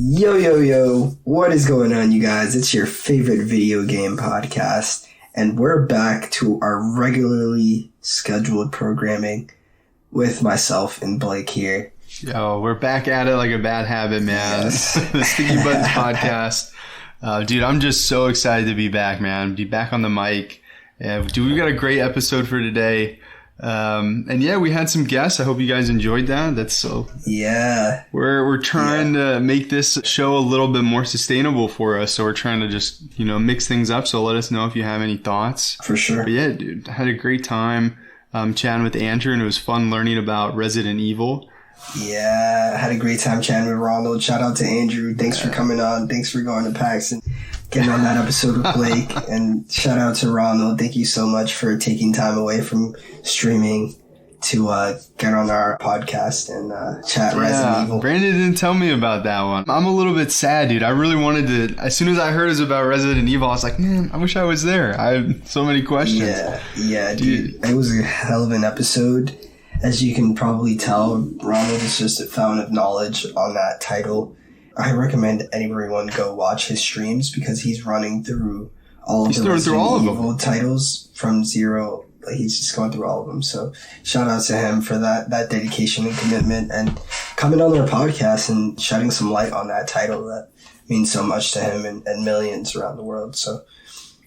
Yo, yo, yo, what is going on, you guys? It's your favorite video game podcast, and we're back to our regularly scheduled programming with myself and Blake here. Yo, we're back at it like a bad habit, man. Yes. The Sticky Buttons podcast. Dude, I'm just so excited to be back, man. Be back on the mic. Dude, we got a great episode for today. And yeah, we had some guests. I hope you guys enjoyed that. That's so. Yeah. We're trying to make this show a little bit more sustainable for us. So we're trying to just, mix things up. So let us know if you have any thoughts. For sure. But yeah, dude, I had a great time chatting with Andrew, and it was fun learning about Resident Evil. Yeah, I had a great time chatting with Ronald. Shout out to Andrew. Thanks for coming on. Thanks for going to PAX and getting on that episode with Blake. And shout out to Ronald. Thank you so much for taking time away from streaming to get on our podcast and chat Resident Evil. Brandon didn't tell me about that one. I'm a little bit sad, dude. I really wanted to. As soon as I heard it was about Resident Evil, I was like, man, I wish I was there. I have so many questions. Yeah, dude. It was a hell of an episode. As you can probably tell, Ronald is just a fountain of knowledge on that title. I recommend anyone go watch his streams because he's running through all of the Resident Evil titles from zero. Like, he's just going through all of them. So shout out to him for that dedication and commitment and coming on our podcast and shedding some light on that title that means so much to him and millions around the world. So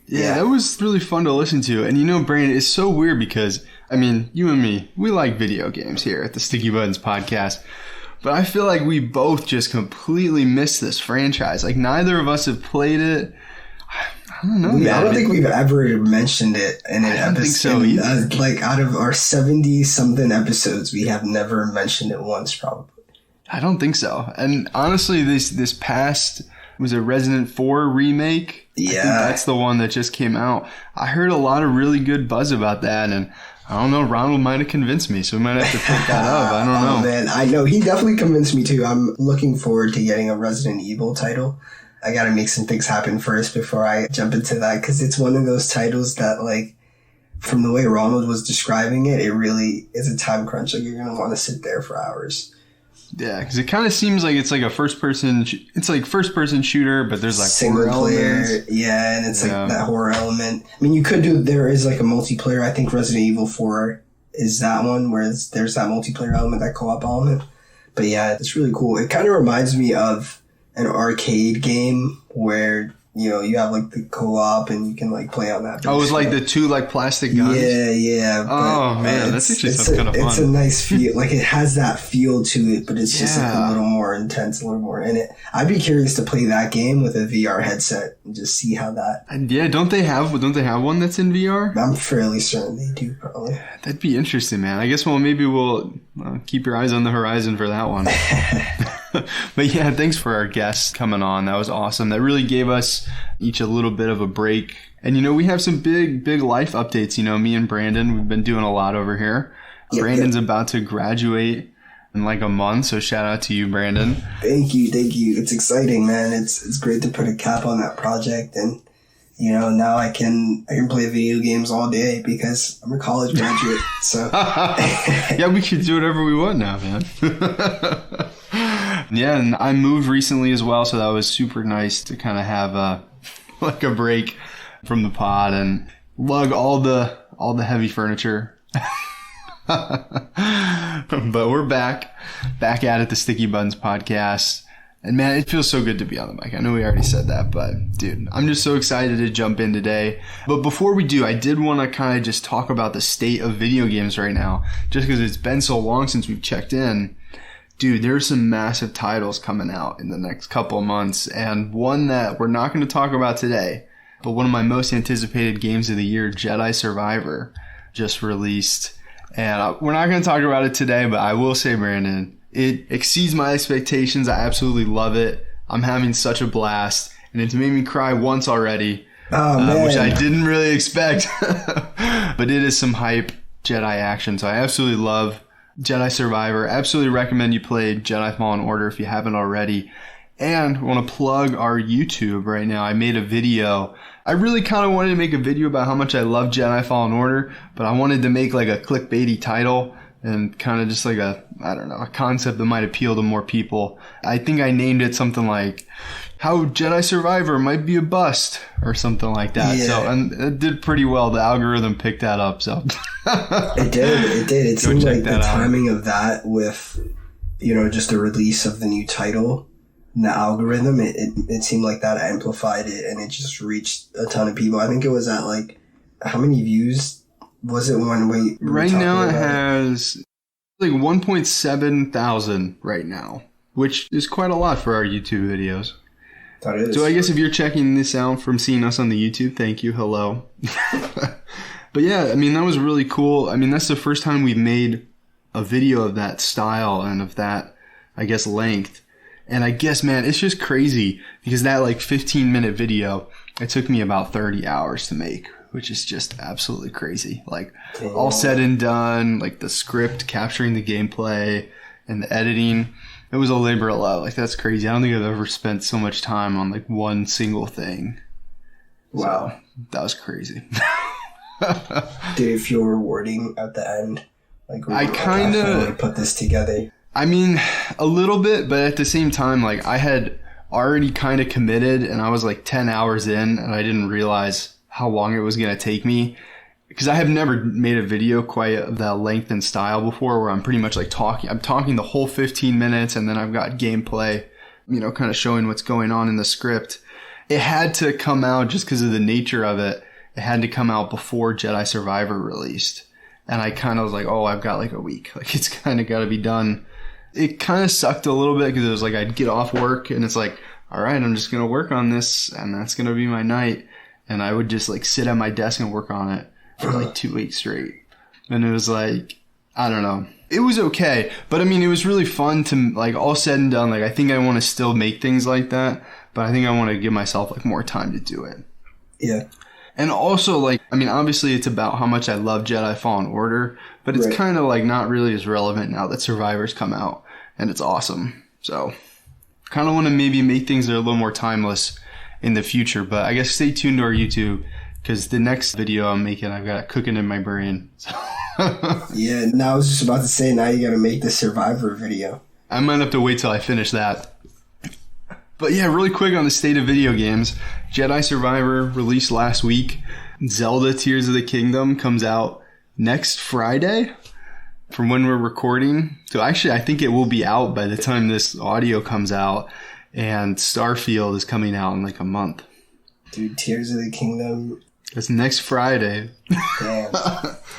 yeah, that was really fun to listen to. And Brandon, it's so weird because you and me, we like video games here at the Sticky Buttons podcast. But I feel like we both just completely missed this franchise. Like, neither of us have played it. I don't know. I don't think we've ever mentioned it in an episode. I don't think so either. Like, out of our 70-something episodes, we have never mentioned it once, probably. I don't think so. And honestly, this past, was it Resident 4 remake? Yeah. I think that's the one that just came out. I heard a lot of really good buzz about that, and I don't know, Ronald might have convinced me, so we might have to pick that up. I don't know. Oh, man, I know. He definitely convinced me, too. I'm looking forward to getting a Resident Evil title. I gotta make some things happen first before I jump into that, because it's one of those titles that, like, from the way Ronald was describing it, it really is a time crunch. Like, you're gonna want to sit there for hours. Yeah, because it kind of seems like it's like a first-person shooter, but there's like single player, yeah, and it's like that horror element. There is like a multiplayer. I think Resident Evil 4 is that one where there's that multiplayer element, that co-op element. But yeah, it's really cool. It kind of reminds me of an arcade game where you have like the co-op and you can like play on that. Oh, it's like the two like plastic guns. Yeah. Oh man, that's actually some kind of fun. It's a nice feel. Like, it has that feel to it, but it's just like a little more intense, a little more in it. I'd be curious to play that game with a VR headset and just see how that. Yeah, don't they have one that's in VR? I'm fairly certain they do, probably. That'd be interesting, man. I guess maybe we'll keep your eyes on the horizon for that one. But yeah, thanks for our guests coming on. That was awesome. That really gave us each a little bit of a break. And we have some big life updates. Me and Brandon, we've been doing a lot over here. Yep, Brandon's about to graduate in like a month, so shout out to you, Brandon. Thank you. It's exciting, man. It's great to put a cap on that project, and now I can play video games all day because I'm a college graduate. So yeah, we can do whatever we want now, man. Yeah, and I moved recently as well, so that was super nice to kind of have a break from the pod and lug all the heavy furniture. But we're back at it, the Sticky Buttons podcast. And man, it feels so good to be on the mic. I know we already said that, but dude, I'm just so excited to jump in today. But before we do, I did want to kind of just talk about the state of video games right now, just because it's been so long since we've checked in. Dude, there's some massive titles coming out in the next couple of months, and one that we're not going to talk about today, but one of my most anticipated games of the year, Jedi Survivor, just released. And we're not going to talk about it today, but I will say, Brandon, it exceeds my expectations. I absolutely love it. I'm having such a blast, and it's made me cry once already, which I didn't really expect. But it is some hype Jedi action, so I absolutely love Jedi Survivor. Absolutely recommend you play Jedi Fallen Order if you haven't already. And I want to plug our YouTube right now. I made a video. I really kind of wanted to make a video about how much I love Jedi Fallen Order, but I wanted to make like a clickbaity title and kind of just like a concept that might appeal to more people. I think I named it something like How Jedi Survivor Might Be a Bust or something like that. Yeah. So, and it did pretty well. The algorithm picked that up. So It did. It seemed like the timing of that with, just the release of the new title and the algorithm, it seemed like that amplified it and it just reached a ton of people. I think it was at like, how many views was it when we right now it has like 1.7 thousand right now, which is quite a lot for our YouTube videos. That is. So I guess if you're checking this out from seeing us on the YouTube, thank you. Hello. But yeah, I mean, that was really cool. I mean, that's the first time we've made a video of that style and of that, I guess, length. And I guess, man, it's just crazy because that like 15-minute video, it took me about 30 hours to make, which is just absolutely crazy. Like, all said and done, like the script, capturing the gameplay, and the editing, it was a labor of love. Like, that's crazy. I don't think I've ever spent so much time on like one single thing. Wow. So, that was crazy. Did it feel rewarding at the end? Like, I kind of put this together. I mean, a little bit, but at the same time, like, I had already kind of committed, and I was like 10 hours in, and I didn't realize how long it was going to take me. Because I have never made a video quite of that length and style before, where I'm pretty much like I'm talking the whole 15 minutes, and then I've got gameplay, kind of showing what's going on in the script. It had to come out just because of the nature of it. It had to come out before Jedi Survivor released. And I kind of was like, oh, I've got like a week. Like, it's kind of got to be done. It kind of sucked a little bit because it was like I'd get off work and it's like, all right, I'm just going to work on this and that's going to be my night. And I would just like sit at my desk and work on it for like 2 weeks straight. And it was like, I don't know. It was okay. But I mean, it was really fun to like all said and done. Like, I think I want to still make things like that, but I think I want to give myself like more time to do it. Yeah. And also, like, I mean, obviously it's about how much I love Jedi Fallen Order, but it's kind of like not really as relevant now that Survivor's come out, and it's awesome. So, kind of want to maybe make things that are a little more timeless in the future, but I guess stay tuned to our YouTube, because the next video I'm making, I've got it cooking in my brain. So. Yeah, now I was just about to say, now you gotta make the Survivor video. I might have to wait till I finish that. But yeah, really quick on the state of video games. Jedi Survivor released last week. Zelda Tears of the Kingdom comes out next Friday from when we're recording. So actually, I think it will be out by the time this audio comes out. And Starfield is coming out in like a month. Dude, Tears of the Kingdom. It's next Friday. Damn.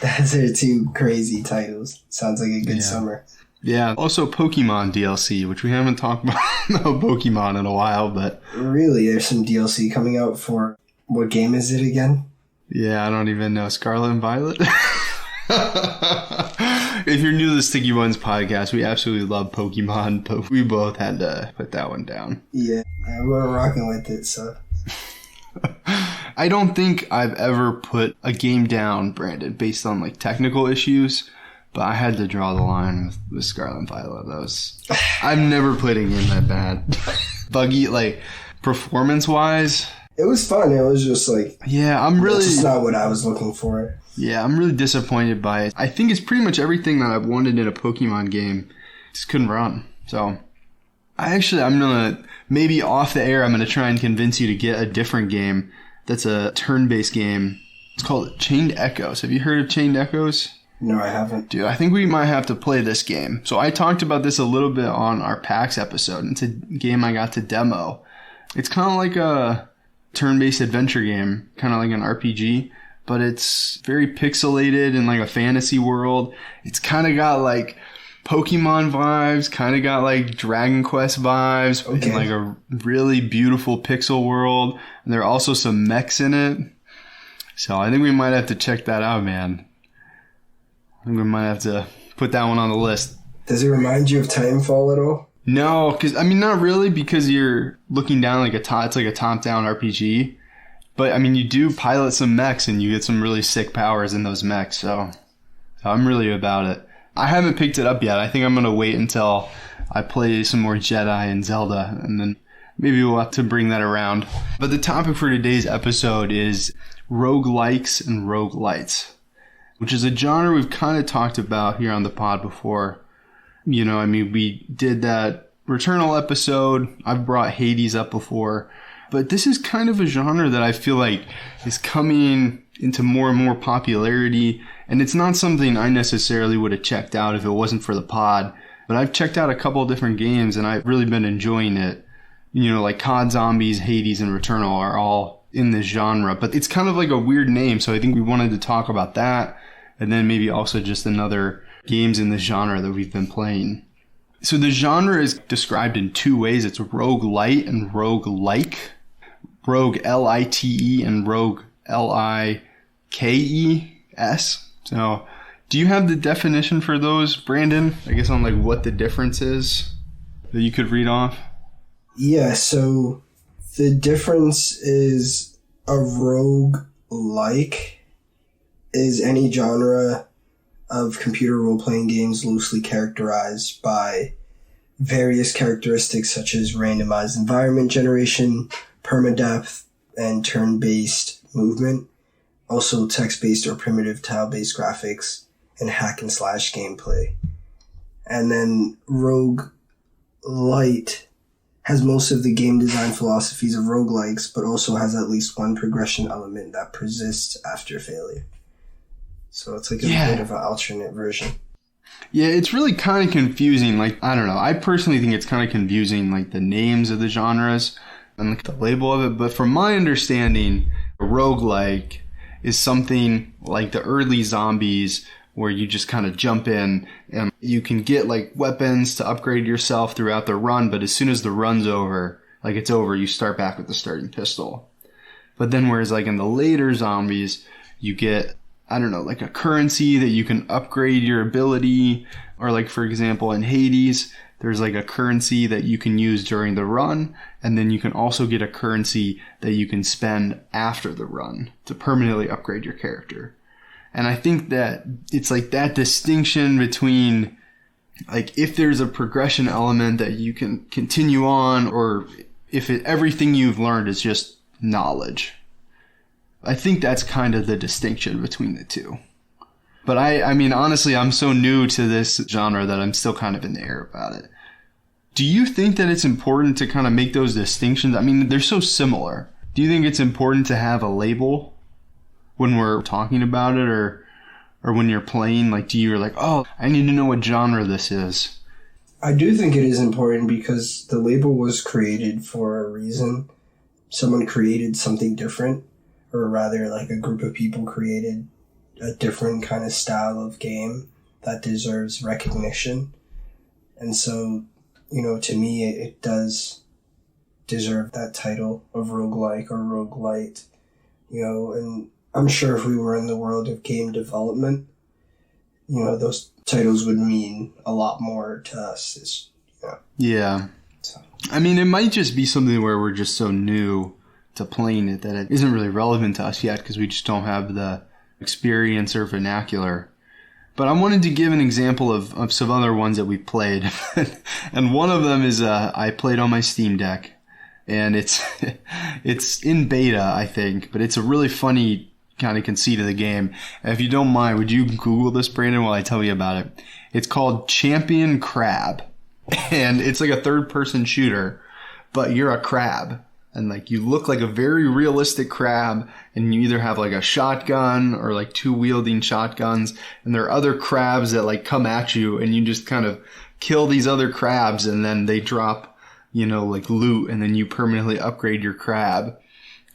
Those are two crazy titles. Sounds like a good summer. Yeah, also Pokemon DLC, which we haven't talked about Pokemon in a while, but... Really? There's some DLC coming out for... What game is it again? Yeah, I don't even know. Scarlet and Violet? If you're new to the Sticky Ones podcast, we absolutely love Pokemon, but we both had to put that one down. Yeah, we're rocking with it, so... I don't think I've ever put a game down, Brandon, based on like technical issues. But I had to draw the line with Scarlet and Violet. I've never played a game that bad. Buggy, like, performance-wise. It was fun. It was just like... Yeah, I'm really... It's just not what I was looking for. Yeah, I'm really disappointed by it. I think it's pretty much everything that I've wanted in a Pokemon game. Just couldn't run. So, I'm going to... Maybe off the air, I'm going to try and convince you to get a different game that's a turn-based game. It's called Chained Echoes. Have you heard of Chained Echoes? No, I haven't. Dude, I think we might have to play this game. So I talked about this a little bit on our PAX episode. It's a game I got to demo. It's kind of like a turn-based adventure game, kind of like an RPG, but it's very pixelated in like a fantasy world. It's kind of got like Pokemon vibes, kind of got like Dragon Quest vibes, and like a really beautiful pixel world. And there are also some mechs in it. So I think we might have to check that out, man. I think we might have to put that one on the list. Does it remind you of Titanfall at all? No, because, I mean, not really, because you're looking down like it's like a top-down RPG. But, I mean, you do pilot some mechs, and you get some really sick powers in those mechs, so I'm really about it. I haven't picked it up yet. I think I'm going to wait until I play some more Jedi and Zelda, and then maybe we'll have to bring that around. But the topic for today's episode is Rouge-likes and Rouge-lites. which is a genre we've kind of talked about here on the pod before. You know, I mean, we did that Returnal episode. I've brought Hades up before. But this is kind of a genre that I feel like is coming into more and more popularity. And it's not something I necessarily would have checked out if it wasn't for the pod. But I've checked out a couple of different games and I've really been enjoying it. You know, like COD Zombies, Hades, and Returnal are all in this genre. But it's kind of like a weird name, so I think we wanted to talk about that. And then maybe also just another games in the genre that we've been playing. So the genre is described in two ways. It's roguelite and roguelike. Rogue L-I-T-E and rogue L-I-K-E-S. So do you have the definition for those, Brandon? I guess on like what the difference is that you could read off? Yeah, so the difference is a roguelike is any genre of computer role-playing games loosely characterized by various characteristics such as randomized environment generation, permadepth, and turn-based movement. Also text-based or primitive tile-based graphics and hack-and-slash gameplay. And then roguelite has most of the game design philosophies of roguelikes, but also has at least one progression element that persists after failure. So it's like a bit of an alternate version. Yeah, it's really kind of confusing. Like, I don't know. I personally think it's kind of confusing, like the names of the genres and like the label of it. But from my understanding, a roguelike is something like the early Zombies where you just kind of jump in and you can get like weapons to upgrade yourself throughout the run. But as soon as the run's over, like it's over, you start back with the starting pistol. But then whereas like in the later Zombies, you get, I don't know, like a currency that you can upgrade your ability. Or like, for example, in Hades, there's like a currency that you can use during the run. And then you can also get a currency that you can spend after the run to permanently upgrade your character. And I think that it's like that distinction between like if there's a progression element that you can continue on or if everything you've learned is just knowledge. I think that's kind of the distinction between the two. But I mean, honestly, I'm so new to this genre that I'm still kind of in the air about it. Do you think that it's important to kind of make those distinctions? I mean, they're so similar. Do you think it's important to have a label when we're talking about it or when you're playing? Like, do you like, oh, I need to know what genre this is? I do think it is important because the label was created for a reason. Someone created something different. Or rather, like a group of people created a different kind of style of game that deserves recognition. And so, you know, to me, it does deserve that title of roguelike or roguelite. You know, and I'm sure if we were in the world of game development, you know, those titles would mean a lot more to us. Yeah. So. I mean, it might just be something where we're just so new to playing it that it isn't really relevant to us yet because we just don't have the experience or vernacular. But I wanted to give an example of some other ones that we played. And one of them is I played on my Steam Deck. And it's in beta, I think. But it's a really funny kind of conceit of the game. And if you don't mind, would you Google this, Brandon, while I tell you about it? It's called Champion Crab. And it's like a third-person shooter. But you're a crab. And like you look like a very realistic crab, and you either have like a shotgun or like two wielding shotguns, and there are other crabs that like come at you, and you just kind of kill these other crabs, and then they drop, you know, like loot, and then you permanently upgrade your crab.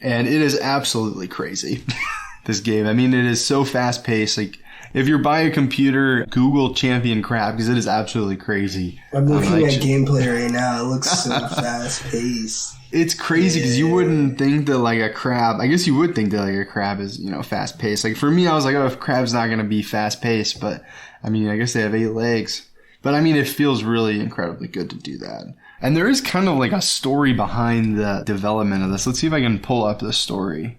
And it is absolutely crazy, this game. I mean, it is so fast paced. Like if you're by a computer, Google Champion Crab because it is absolutely crazy. I'm looking at gameplay right now. It looks so fast paced. It's crazy because you wouldn't think that like a crab, I guess you would think that like a crab is, you know, fast paced. Like for me, I was like, oh, if crab's not going to be fast paced, but I mean, I guess they have 8 legs. But I mean, it feels really incredibly good to do that. And there is kind of like a story behind the development of this. Let's see if I can pull up the story.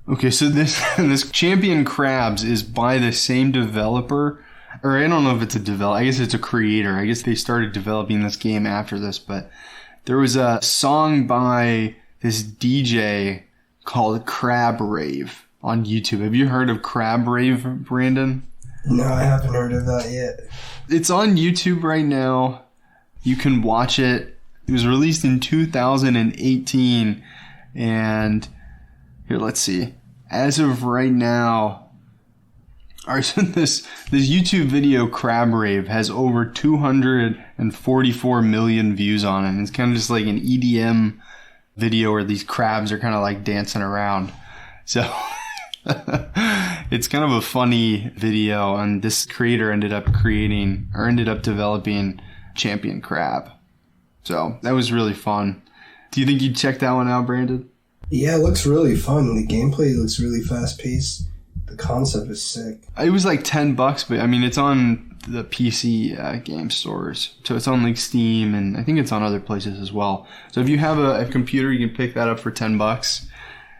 Okay, so this Champion Crabs is by the same developer, or I don't know if it's a developer, I guess it's a creator. I guess they started developing this game after this, but there was a song by this DJ called Crab Rave on YouTube. Have you heard of Crab Rave, Brandon? No, I haven't heard of that yet. It's on YouTube right now. You can watch it. It was released in 2018. And here, let's see. As of right now, this YouTube video, Crab Rave, has over 244 million views on it. And it's kind of just like an EDM video where these crabs are kind of like dancing around. So it's kind of a funny video. And this creator ended up developing Champion Crab. So that was really fun. Do you think you'd check that one out, Brandon? Yeah, it looks really fun. The gameplay looks really fast-paced. The concept is sick. It was like $10, but I mean, it's on the PC game stores. So it's on like Steam, and I think it's on other places as well. So if you have a computer, you can pick that up for $10.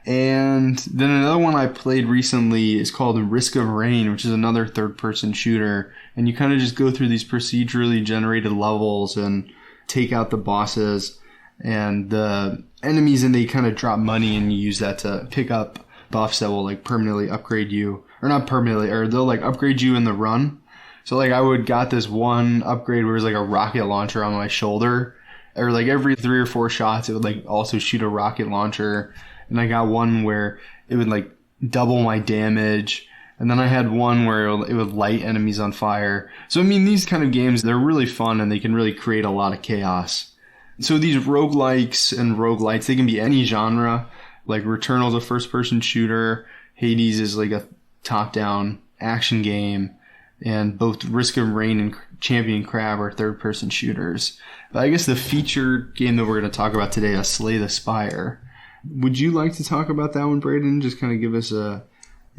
And then another one I played recently is called Risk of Rain, which is another third-person shooter. And you kind of just go through these procedurally generated levels and take out the bosses and the enemies, and they kind of drop money, and you use that to pick up buffs that will like permanently upgrade you, or not permanently, or they'll like upgrade you in the run. So like I got this one upgrade where it was like a rocket launcher on my shoulder, or like every 3 or 4 shots it would like also shoot a rocket launcher. And I got one where it would like double my damage. And then I had one where it would light enemies on fire. So I mean, these kind of games, they're really fun and they can really create a lot of chaos. So these roguelikes and roguelites, they can be any genre. Like Returnal is a first-person shooter. Hades is like a top-down action game. And both Risk of Rain and Champion Crab are third-person shooters. But I guess the feature game that we're going to talk about today is Slay the Spire. Would you like to talk about that one, Braden? Just kind of give us a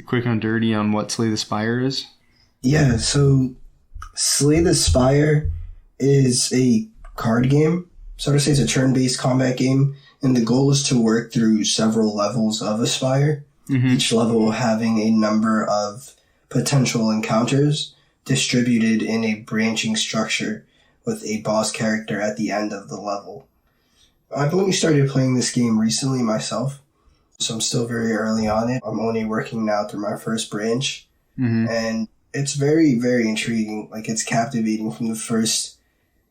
quick on dirty on what Slay the Spire is? Yeah, so Slay the Spire is a card game. So to say, it's a turn-based combat game. And the goal is to work through several levels of a spire, each level having a number of potential encounters distributed in a branching structure with a boss character at the end of the level. I've only started playing this game recently myself, so I'm still very early on it. I'm only working now through my first branch, and it's very, very intriguing. Like, it's captivating from the first...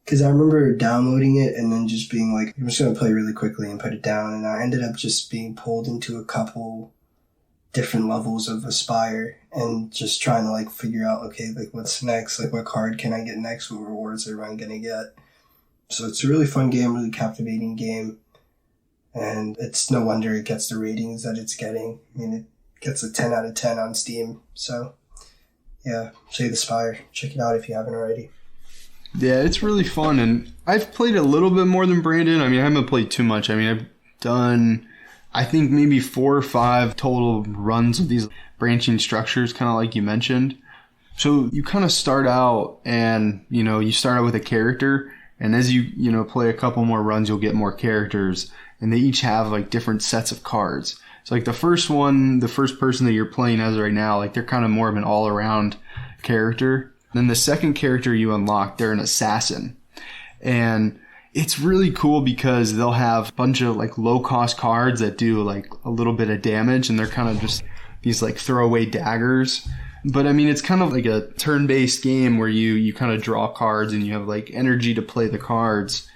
Because I remember downloading it and then just being like, I'm just going to play really quickly and put it down. And I ended up just being pulled into a couple different levels of Aspire and just trying to like figure out, okay, like what's next? Like what card can I get next? What rewards am I going to get? So it's a really fun game, really captivating game. And it's no wonder it gets the ratings that it's getting. I mean, it gets a 10 out of 10 on Steam. So yeah, Slay the Spire. Check it out if you haven't already. Yeah, it's really fun, and I've played a little bit more than Brandon. I mean, I haven't played too much. I mean, I've done, I think, maybe 4 or 5 total runs of these branching structures, kind of like you mentioned. So you kind of start out, and, you start out with a character, and as you play a couple more runs, you'll get more characters, and they each have, like, different sets of cards. So, like, the first person that you're playing as right now, like, they're kind of more of an all-around character. Then the second character you unlock, they're an assassin. And it's really cool because they'll have a bunch of like low cost cards that do like a little bit of damage, and they're kind of just these like throwaway daggers. But I mean, it's kind of like a turn-based game where you kind of draw cards and you have like energy to play the cards.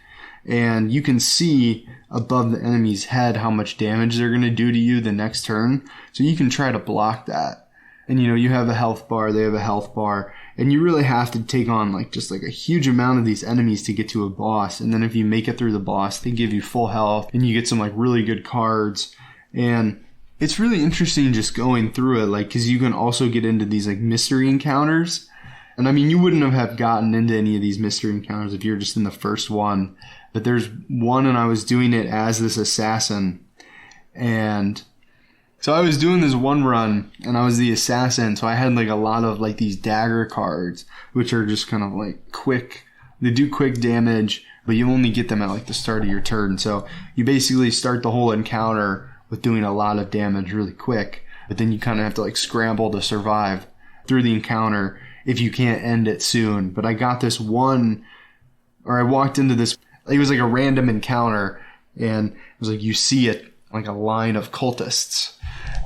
And you can see above the enemy's head how much damage they're going to do to you the next turn. So you can try to block that. And you have a health bar, they have a health bar. And you really have to take on like just like a huge amount of these enemies to get to a boss. And then if you make it through the boss, they give you full health and you get some like really good cards. And it's really interesting just going through it, like, cause you can also get into these like mystery encounters. And I mean, you wouldn't have gotten into any of these mystery encounters if you're just in the first one. But there's one, and I was doing it as this assassin. And so I was doing this one run, and I was the assassin, so I had like a lot of like these dagger cards, which are just kind of like quick. They do quick damage, but you only get them at like the start of your turn. So you basically start the whole encounter with doing a lot of damage really quick, but then you kind of have to like scramble to survive through the encounter if you can't end it soon. But I got this one, or I walked into this, it was like a random encounter, and it was like you see it like a line of cultists.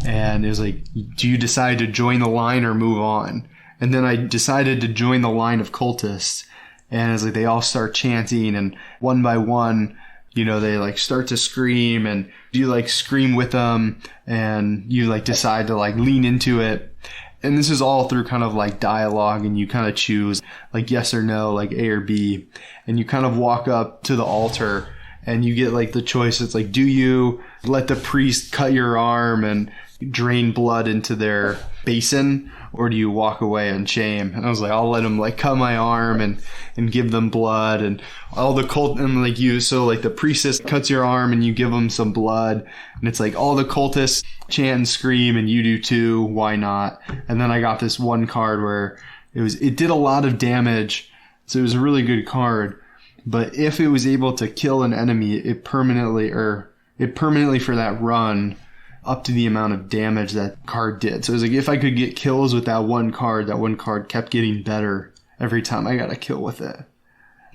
and it was like, do you decide to join the line or move on? And then I decided to join the line of cultists, and it's like they all start chanting, and one by one, you know, they like start to scream, and you like scream with them, and you like decide to like lean into it. And this is all through kind of like dialogue, and you kind of choose like yes or no, like A or B, and you kind of walk up to the altar, and you get like the choice. It's like, do you let the priest cut your arm and drain blood into their basin, or do you walk away in shame? And I was like, I'll let him like cut my arm and give them blood, and all the cult, and like you, so like the priestess cuts your arm and you give them some blood, and it's like all the cultists chant and scream, and you do too, why not? And then I got this one card where it did a lot of damage, so it was a really good card, but if it was able to kill an enemy, it permanently for that run up to the amount of damage that card did. So it was like, if I could get kills with that one card kept getting better every time I got a kill with it,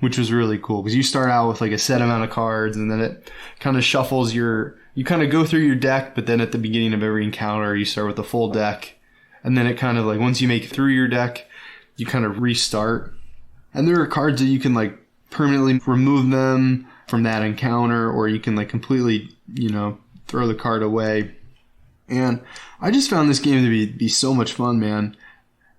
which was really cool, because you start out with like a set amount of cards, and then it kind of shuffles you kind of go through your deck, but then at the beginning of every encounter, you start with a full deck, and then it kind of like, once you make it through your deck, you kind of restart. And there are cards that you can like permanently remove them from that encounter, or you can like completely, you know, throw the card away. And I just found this game to be so much fun, man.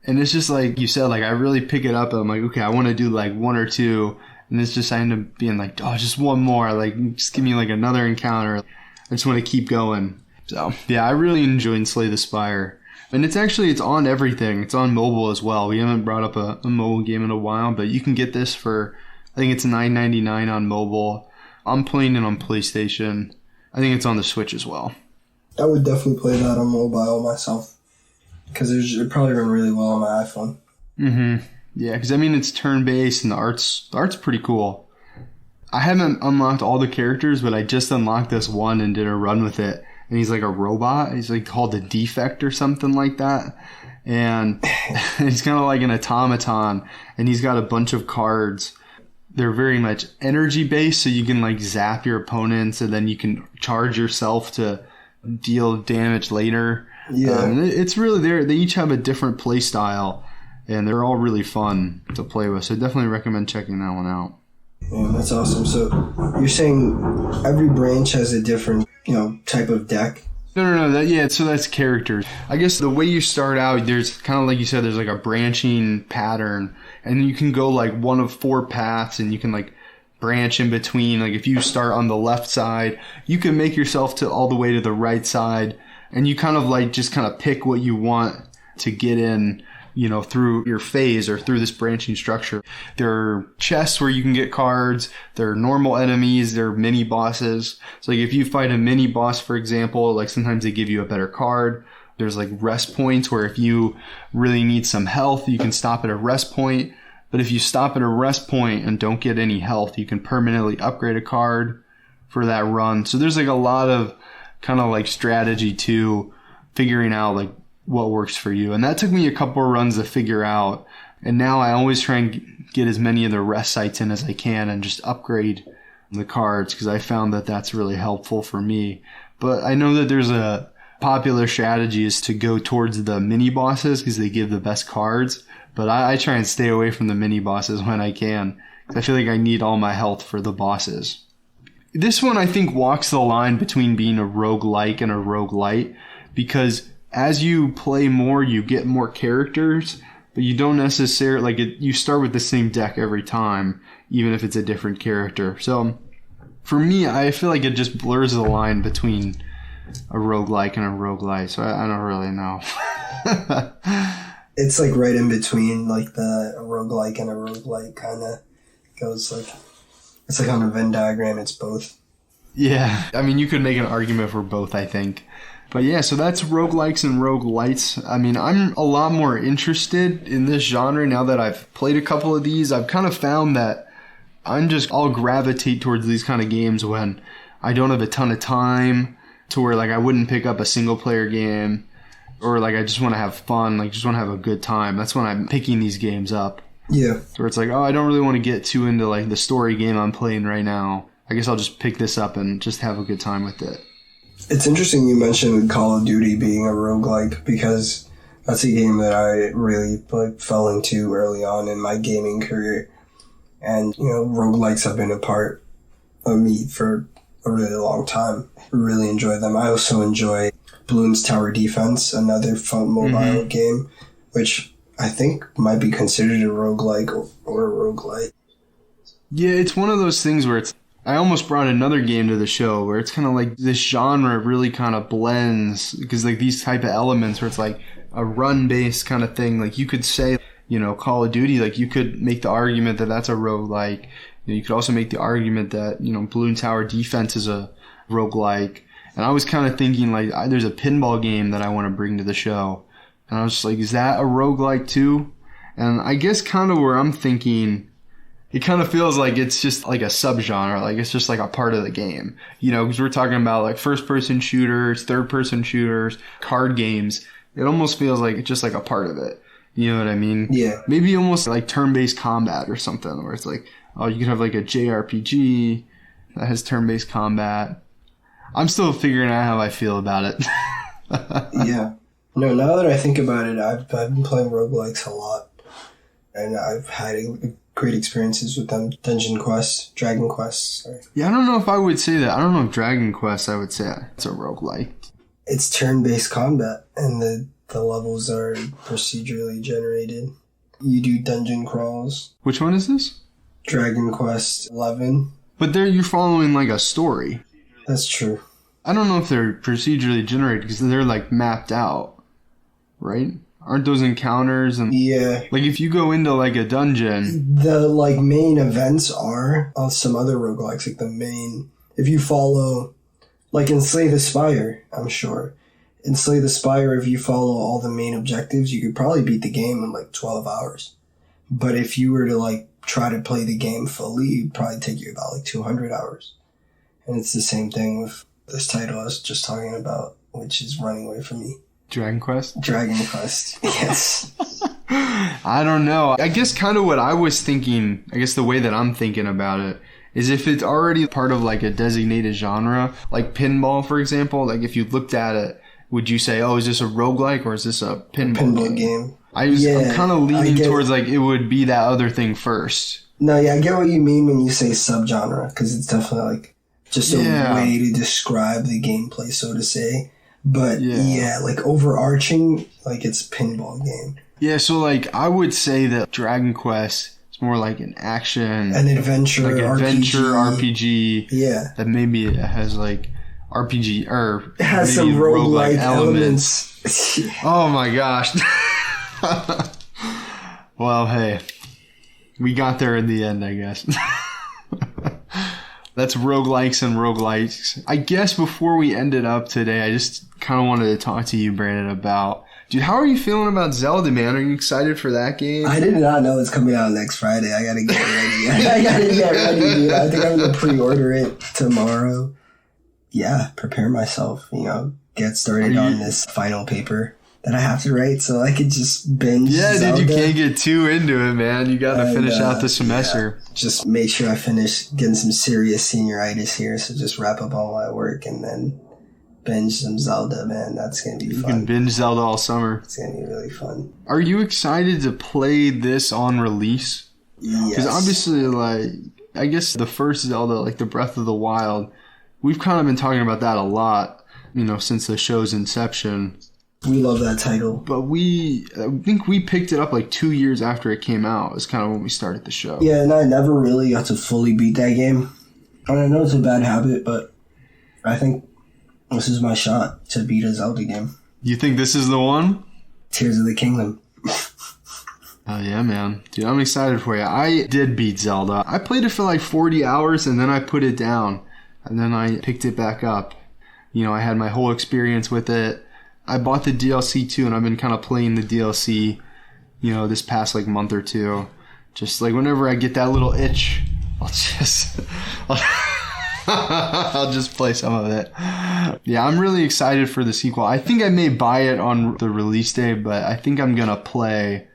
And it's just like you said, like I really pick it up and I'm like, okay, I want to do like one or two. And it's just, I end up being like, oh, just one more. Like, just give me like another encounter. I just want to keep going. So yeah, I really enjoyed Slay the Spire. And it's on everything. It's on mobile as well. We haven't brought up a mobile game in a while, but you can get this for, I think it's $9.99 on mobile. I'm playing it on PlayStation. I think it's on the Switch as well. I would definitely play that on mobile myself, because it probably run really well on my iPhone. Mm-hmm. Yeah, because I mean, it's turn-based, and the art's pretty cool. I haven't unlocked all the characters, but I just unlocked this one and did a run with it. And he's like a robot. He's like called the Defect or something like that. And he's kind of like an automaton, and he's got a bunch of cards. They're very much energy-based, so you can like zap your opponents, and then you can charge yourself to deal damage later. Yeah. It's really they each have a different play style, and they're all really fun to play with, so definitely recommend checking that one out. Yeah, that's awesome. So you're saying every branch has a different, you know, type of deck? No. So that's characters. I guess the way you start out, there's kind of like you said, there's like a branching pattern, and you can go like one of 4 paths, and you can like branch in between. Like if you start on the left side, you can make yourself to all the way to the right side, and you kind of like just kind of pick what you want to get in, you know, through your phase or through this branching structure. There are chests where you can get cards. There are normal enemies. There are mini bosses. So like if you fight a mini boss, for example, like sometimes they give you a better card. There's like rest points where if you really need some health, you can stop at a rest point. But if you stop at a rest point and don't get any health, you can permanently upgrade a card for that run. So there's like a lot of kind of like strategy to figuring out like what works for you. And that took me a couple of runs to figure out. And now I always try and get as many of the rest sites in as I can and just upgrade the cards, because I found that that's really helpful for me. But I know that there's a popular strategy is to go towards the mini bosses because they give the best cards. But I try and stay away from the mini bosses when I can, because I feel like I need all my health for the bosses. This one I think walks the line between being a roguelike and a roguelite, because as you play more, you get more characters, but you don't necessarily, like you start with the same deck every time, even if it's a different character. So for me, I feel like it just blurs the line between a roguelike and a roguelite, so I don't really know. It's like right in between, like a roguelike and a roguelite kind of goes like, it's like on a Venn diagram, it's both. Yeah, I mean, you could make an argument for both, I think. But yeah, so that's roguelikes and roguelites. I mean, I'm a lot more interested in this genre now that I've played a couple of these. I've kind of found that I'll gravitate towards these kind of games when I don't have a ton of time, to where like I wouldn't pick up a single player game, or like I just want to have fun, like just want to have a good time. That's when I'm picking these games up. Yeah. Where it's like, oh, I don't really want to get too into like the story game I'm playing right now. I guess I'll just pick this up and just have a good time with it. It's interesting you mentioned Call of Duty being a roguelike because that's a game that I really fell into early on in my gaming career. And, roguelikes have been a part of me for a really long time. I really enjoy them. I also enjoy Bloons Tower Defense, another fun mobile game, which I think might be considered a roguelike or a roguelite. Yeah, it's one of those things where I almost brought another game to the show where it's kind of like this genre really kind of blends because like these type of elements where it's like a run-based kind of thing. Like you could say, Call of Duty, like you could make the argument that that's a roguelike. You could also make the argument that, Bloons Tower Defense is a roguelike. And I was kind of thinking like there's a pinball game that I want to bring to the show. And I was just like, is that a roguelike too? And I guess kind of where I'm thinking, it kind of feels like it's just like a subgenre, like it's just like a part of the game, because we're talking about like first-person shooters, third-person shooters, card games. It almost feels like it's just like a part of it. You know what I mean? Yeah. Maybe almost like turn-based combat or something, where it's like, oh, you could have like a JRPG that has turn-based combat. I'm still figuring out how I feel about it. Yeah. No, now that I think about it, I've been playing roguelikes a lot, and I've had great experiences with them. Dungeon Quest, Dragon Quest. Sorry. Yeah, I don't know if I would say that. I don't know if Dragon Quest I would say it's a roguelike. It's turn-based combat, and the levels are procedurally generated. You do dungeon crawls. Which one is this? Dragon Quest 11. But there you're following like a story. That's true. I don't know if they're procedurally generated because they're like mapped out, right? Aren't those encounters and yeah? Like if you go into like a dungeon, the like main events are on some other roguelikes. Like the main, if you follow, like in Slay the Spire, I'm sure. In Slay the Spire, if you follow all the main objectives, you could probably beat the game in like 12 hours. But if you were to like try to play the game fully, it'd probably take you about like 200 hours. And it's the same thing with this title I was just talking about, which is running away from me. Dragon Quest? Dragon Quest, yes. I don't know. I guess kind of what I was thinking, I guess the way that I'm thinking about it, is if it's already part of like a designated genre, like pinball, for example, like if you looked at it, would you say, oh, is this a roguelike or is this a pinball game? I'm kind of leaning towards like it would be that other thing first. No, yeah, I get what you mean when you say subgenre, because it's definitely like just a way to describe the gameplay, so to say. But like overarching, like it's pinball game. Yeah, so like I would say that Dragon Quest is more like an action, an adventure, like RPG. Yeah, that maybe it has like RPG or it has some roguelike elements. Oh my gosh. Well, hey, we got there in the end, I guess. That's Rouge-likes and Rouge-lites. I guess before we ended up today, I just kind of wanted to talk to you, Brandon, about... Dude, how are you feeling about Zelda, man? Are you excited for that game? I did not know it's coming out next Friday. I gotta get ready. I gotta get ready, dude. I think I'm gonna pre-order it tomorrow. Yeah, prepare myself, get started on this final paper that I have to write so I could just binge Zelda. Dude, you can't get too into it, man. You gotta finish out the semester. Yeah, just make sure I finish getting some serious senioritis here, so just wrap up all my work and then binge some Zelda, man. That's gonna be fun. You can binge Zelda all summer. It's gonna be really fun. Are you excited to play this on release? Yes. Because obviously, like, I guess the first Zelda, like the Breath of the Wild, we've kind of been talking about that a lot, since the show's inception. We love that title. But I think we picked it up like 2 years after it came out. It's kind of when we started the show. Yeah, and I never really got to fully beat that game. And I know it's a bad habit, but I think this is my shot to beat a Zelda game. You think this is the one? Tears of the Kingdom. Oh, yeah, man. Dude, I'm excited for you. I did beat Zelda. I played it for like 40 hours, and then I put it down. And then I picked it back up. I had my whole experience with it. I bought the DLC too, and I've been kind of playing the DLC, this past like month or two. Just like whenever I get that little itch, I'll just play some of it. Yeah, I'm really excited for the sequel. I think I may buy it on the release day, but I think I'm gonna play.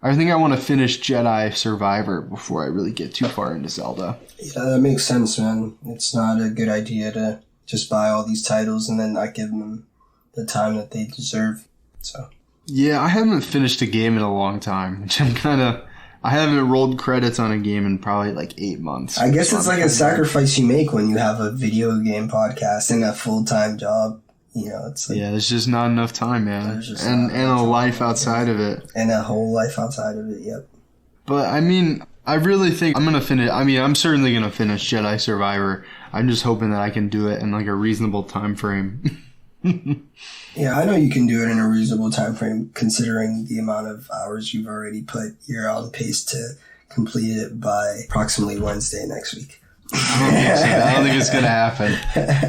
I think I want to finish Jedi Survivor before I really get too far into Zelda. Yeah, that makes sense, man. It's not a good idea to just buy all these titles and then not give them the time that they deserve. So yeah, I haven't finished a game in a long time, which I haven't rolled credits on a game in probably like 8 months. I guess it's like a sacrifice you make when you have a video game podcast and a full-time job. You know, it's like, yeah, there's just not enough time, man. And a life outside of it. And a whole life outside of it, yep. But, I mean, I really think I'm going to finish. I mean, I'm certainly going to finish Jedi Survivor. I'm just hoping that I can do it in like a reasonable time frame. Yeah, I know you can do it in a reasonable time frame considering the amount of hours you've already put. You're on pace to complete it by approximately Wednesday next week. I don't think it's going to happen.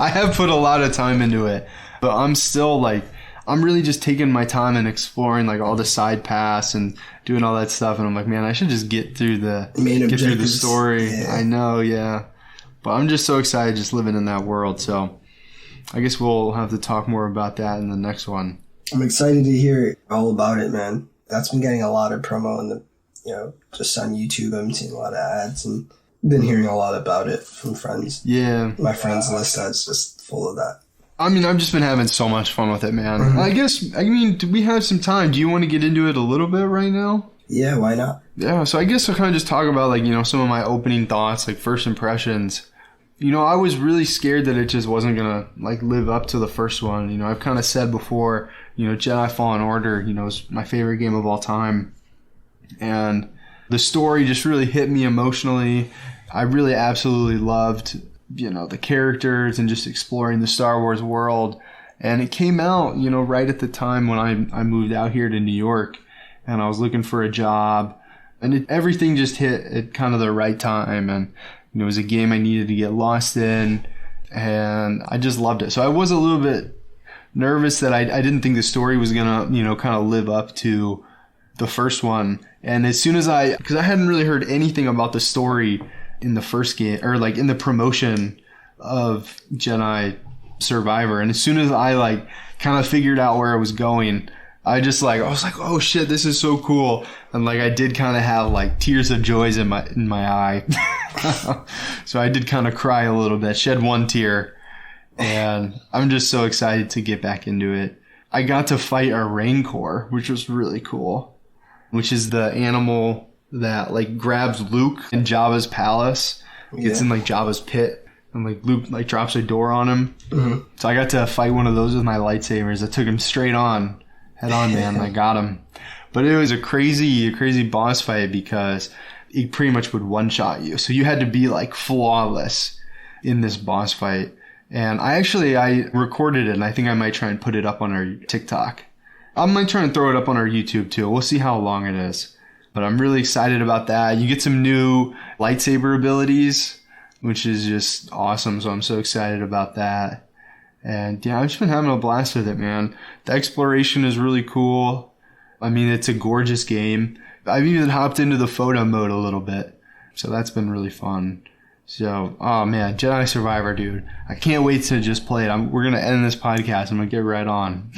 I have put a lot of time into it, but I'm still like, I'm really just taking my time and exploring like all the side paths and doing all that stuff. And I'm like, man, I should just get through the story. Yeah. I know, yeah. But I'm just so excited just living in that world. So I guess we'll have to talk more about that in the next one. I'm excited to hear all about it, man. That's been getting a lot of promo in just on YouTube. I'm seeing a lot of ads and been hearing a lot about it from friends. Yeah. My friends list that's just full of that. I mean, I've just been having so much fun with it, man. Mm-hmm. Do we have some time? Do you want to get into it a little bit right now? Yeah, why not? Yeah, so I guess I'll kind of just talk about, like, some of my opening thoughts, like, first impressions. I was really scared that it just wasn't going to, like, live up to the first one. I've kind of said before, Jedi Fallen Order, is my favorite game of all time. And the story just really hit me emotionally. I really absolutely loved, the characters and just exploring the Star Wars world. And it came out, right at the time when I moved out here to New York and I was looking for a job. And everything just hit at kind of the right time. And it was a game I needed to get lost in. And I just loved it. So I was a little bit nervous that I didn't think the story was going to, kind of live up to the first one. And as soon as because I hadn't really heard anything about the story in the first game, or like in the promotion of Jedi Survivor. And as soon as I like kind of figured out where I was going, I was like, oh shit, this is so cool. And like, I did kind of have like tears of joy in my eye. So I did kind of cry a little bit, shed one tear. And I'm just so excited to get back into it. I got to fight a Rancor, which was really cool, which is the animal that like grabs Luke in Jabba's palace, gets in like Jabba's pit, and like Luke like drops a door on him. Mm-hmm. So I got to fight one of those with my lightsabers. I took him straight on, head on, man. I got him. But it was a crazy boss fight because he pretty much would one-shot you. So you had to be like flawless in this boss fight. And I recorded it, and I think I might try and put it up on our TikTok. I might try and throw it up on our YouTube too. We'll see how long it is. But I'm really excited about that. You get some new lightsaber abilities, which is just awesome. So I'm so excited about that. And yeah, I've just been having a blast with it, man. The exploration is really cool. I mean, it's a gorgeous game. I've even hopped into the photo mode a little bit. So that's been really fun. So, oh man, Jedi Survivor, dude. I can't wait to just play it. We're going to end this podcast. I'm going to get right on.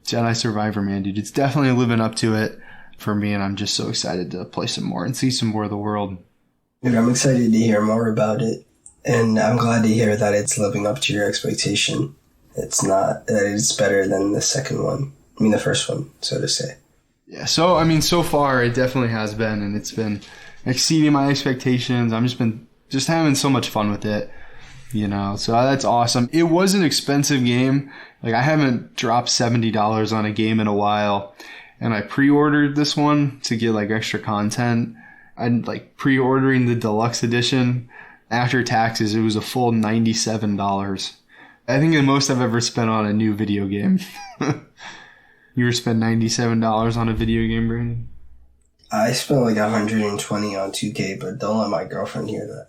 Jedi Survivor, man, dude. It's definitely living up to it for me, and I'm just so excited to play some more and see some more of the world. Dude, I'm excited to hear more about it, and I'm glad to hear that it's living up to your expectation. It's not, that it's better than the first one, so to say. Yeah, so, I mean, so far, it definitely has been, and it's been exceeding my expectations. I'm just having so much fun with it, so that's awesome. It was an expensive game. Like, I haven't dropped $70 on a game in a while. And I pre-ordered this one to get like extra content. I'm like pre-ordering the deluxe edition. After taxes, it was a full $97. I think the most I've ever spent on a new video game. You ever spent $97 on a video game, Brandon? I spent like $120 on 2K, but don't let my girlfriend hear that.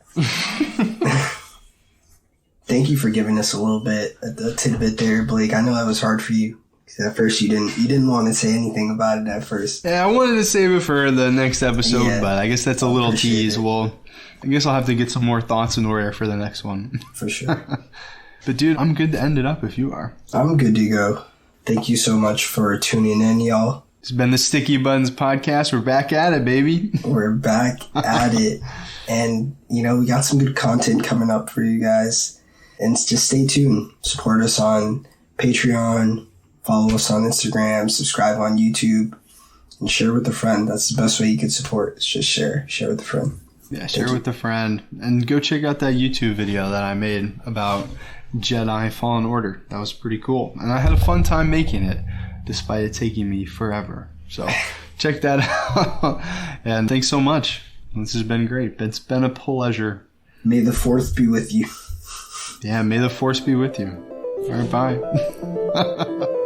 Thank you for giving us a little bit, a tidbit there, Blake. I know that was hard for you. At first, you didn't want to say anything about it at first. Yeah, I wanted to save it for the next episode, but I guess that's a little tease. Well, I guess I'll have to get some more thoughts in order for the next one. For sure. But dude, I'm good to end it up if you are. I'm good to go. Thank you so much for tuning in, y'all. It's been the Sticky Buns Podcast. We're back at it, baby. We're back at it. And, we got some good content coming up for you guys. And just stay tuned. Support us on Patreon, follow us on Instagram, subscribe on YouTube, and share with a friend. That's the best way you can support. It's just share. Share with a friend. Yeah, share with a friend. And go check out that YouTube video that I made about Jedi Fallen Order. That was pretty cool. And I had a fun time making it, despite it taking me forever. So check that out. And thanks so much. This has been great. It's been a pleasure. May the 4th be with you. Yeah, may the Force be with you. All right, bye.